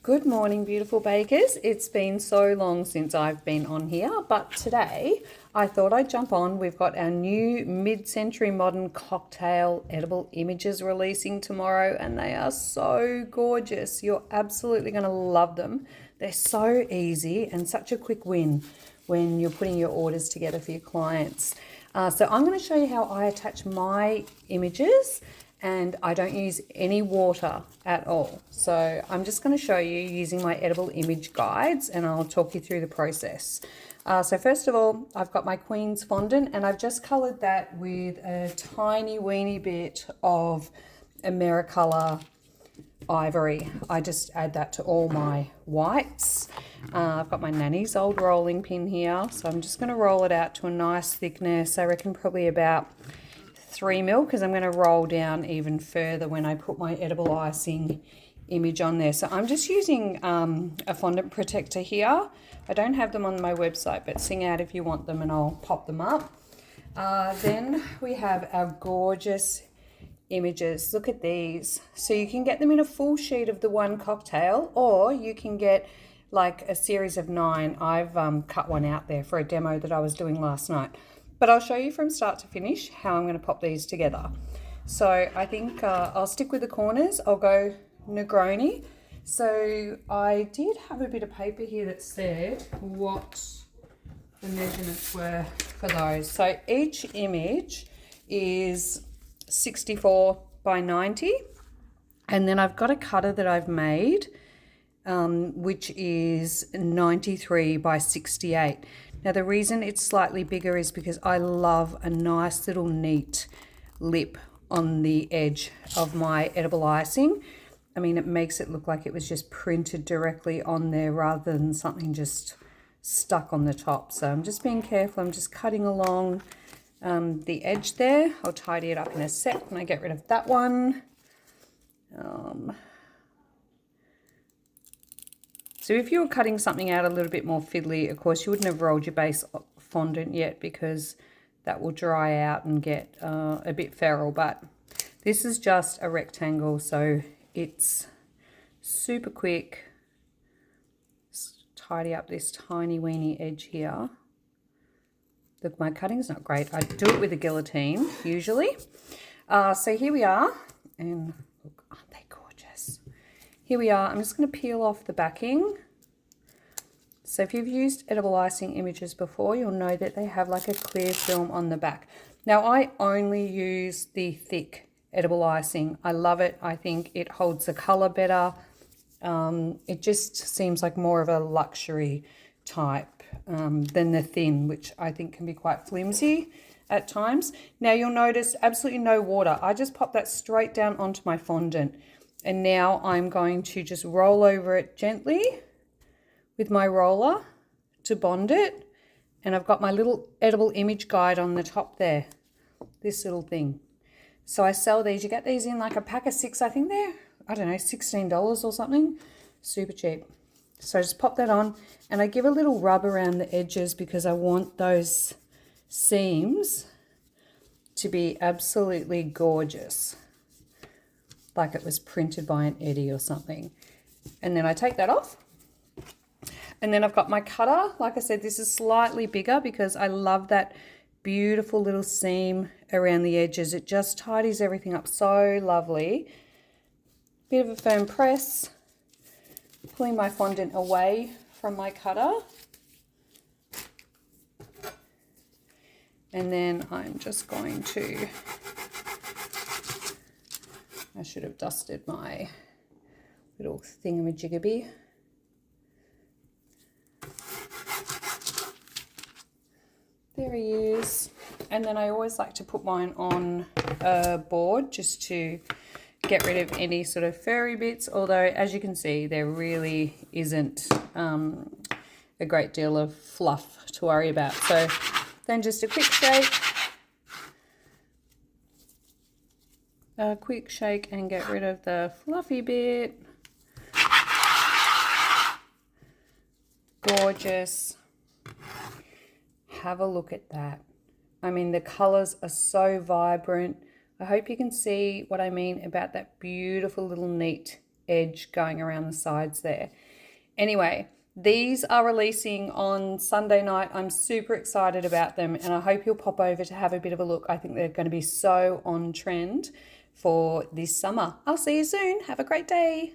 Good morning, beautiful bakers. It's been so long since I've been on here, but today I thought I'd jump on. We've got our new mid-century modern cocktail edible images releasing tomorrow, and they are so gorgeous. You're absolutely going to love them. They're so easy and such a quick win when you're putting your orders together for your clients. So I'm going to show you how I attach my images, and I don't use any water at all. So I'm just going to show you using my edible image guides, and I'll talk you through the process. So first of all, I've got my Queen's Fondant, and I've just coloured that with a tiny weeny bit of Americolour Ivory. I just add that to all my whites. I've got my Nanny's old rolling pin here, so I'm just going to roll it out to a nice thickness. I reckon probably about 3 mil, because I'm going to roll down even further when I put my edible icing image on there. So I'm just using a fondant protector here. I don't have them on my website, but sing out if you want them and I'll pop them up. Then we have our gorgeous images. Look at these. So you can get them in a full sheet of the one cocktail, or you can get like a series of 9. I've cut one out there for a demo that I was doing last night. But I'll show you from start to finish how I'm going to pop these together. So I think I'll stick with the corners. I'll go Negroni. So I did have a bit of paper here that said what the measurements were for those. So each image is 64 by 90. And then I've got a cutter that I've made, which is 93 by 68. Now the reason it's slightly bigger is because I love a nice little neat lip on the edge of my edible icing. I mean, it makes it look like it was just printed directly on there rather than something just stuck on the top. So I'm just being careful. I'm just cutting along the edge there. I'll tidy it up in a sec when I get rid of that one. So if you were cutting something out a little bit more fiddly, of course, you wouldn't have rolled your base fondant yet, because that will dry out and get a bit feral. But this is just a rectangle, so it's super quick. Just tidy up this tiny weeny edge here. Look, my cutting's not great. I do it with a guillotine usually. So here we are, and look, aren't they gorgeous? Here we are. I'm just going to peel off the backing. So if you've used edible icing images before, you'll know that they have like a clear film on the back. Now I only use the thick edible icing. I love it. I think it holds the color better. It just seems like more of a luxury type than the thin, which I think can be quite flimsy at times. Now you'll notice absolutely no water. I just pop that straight down onto my fondant. And now I'm going to just roll over it gently with my roller to bond it. And I've got my little edible image guide on the top there, this little thing. So I sell these. You get these in like a pack of 6, I think they're, I don't know, $16 or something. Super cheap. So I just pop that on, and I give a little rub around the edges because I want those seams to be absolutely gorgeous, like it was printed by an Eddie or something. And then I take that off. And then I've got my cutter. Like I said, this is slightly bigger because I love that beautiful little seam around the edges. It just tidies everything up so lovely. Bit of a firm press. Pulling my fondant away from my cutter. And then I'm just going to, I should have dusted my little thingamajiggaby. There he is. And then I always like to put mine on a board just to get rid of any sort of furry bits, although as you can see there really isn't a great deal of fluff to worry about. So then just a quick shake and get rid of the fluffy bit. Gorgeous. Have a look at that. I mean, the colors are so vibrant. I hope you can see what I mean about that beautiful little neat edge going around the sides there. Anyway, these are releasing on Sunday night. I'm super excited about them, and I hope you'll pop over to have a bit of a look. I think they're going to be so on trend for this summer. I'll see you soon. Have a great day.